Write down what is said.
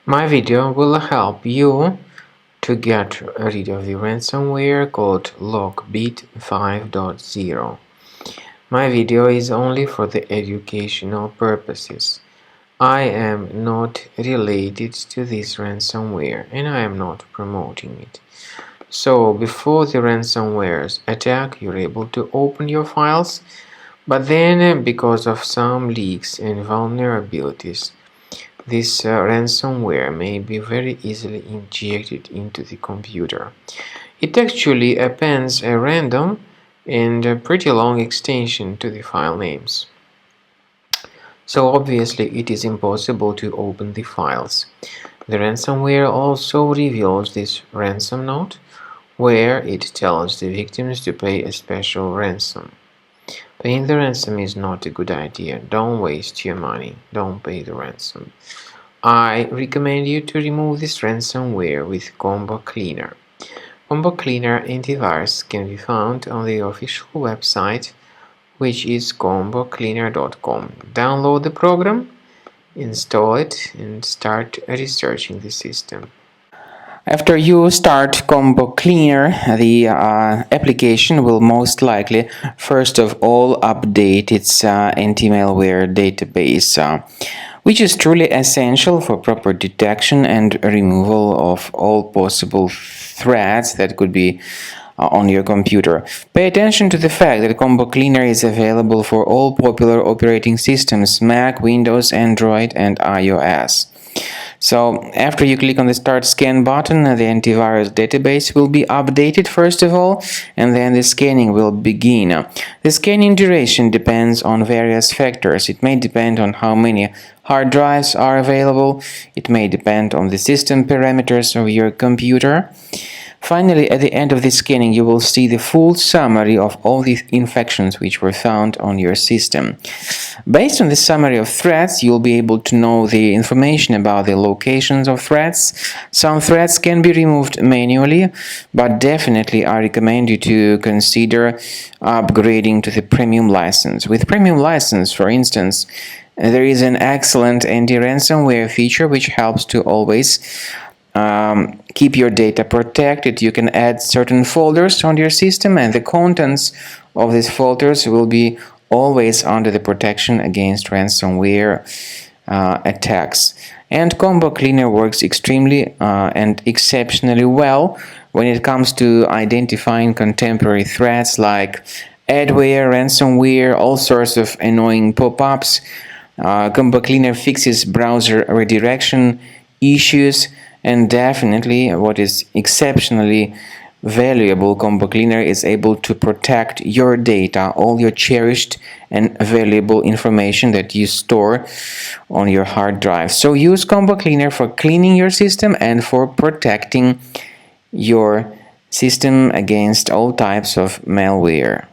My video will help you to get rid of the ransomware called LockBit 5.0. My video is only for the educational purposes. I am not related to this ransomware and I am not promoting it. So before the ransomware's attack, you're able to open your files, but then because of some leaks and vulnerabilities, this ransomware may be very easily injected into the computer. It actually appends a random and a pretty long extension to the file names. So obviously it is impossible to open the files. The ransomware also reveals this ransom note where it tells the victims to pay a special ransom. Paying the ransom is not a good idea. Don't waste your money. Don't pay the ransom. I recommend you to remove this ransomware with Combo Cleaner. Combo Cleaner Antivirus can be found on the official website, which is combocleaner.com. Download the program, install it, and start researching the system. After you start Combo Cleaner, the application will most likely, first of all, update its anti-malware database, which is truly essential for proper detection and removal of all possible threats that could be on your computer. Pay attention to the fact that Combo Cleaner is available for all popular operating systems: Mac, Windows, Android, and iOS. So after you click on the Start Scan button, the antivirus database will be updated first of all, and then the scanning will begin. The scanning duration depends on various factors. It may depend on how many hard drives are available. It may depend on the system parameters of your computer. Finally, at the end of the scanning, you will see the full summary of all the infections which were found on your system. Based on the summary of threats, you'll be able to know the information about the locations of threats. Some threats can be removed manually, but definitely I recommend you to consider upgrading to the premium license. With premium license, for instance, there is an excellent anti-ransomware feature which helps to always keep your data protected. You can add certain folders on your system, and the contents of these folders will be always under the protection against ransomware attacks. And Combo Cleaner works extremely and exceptionally well when it comes to identifying contemporary threats like adware, ransomware, all sorts of annoying pop-ups. Combo Cleaner fixes browser redirection issues. And definitely, what is exceptionally valuable, Combo Cleaner is able to protect your data, all your cherished and valuable information that you store on your hard drive. So use Combo Cleaner for cleaning your system and for protecting your system against all types of malware.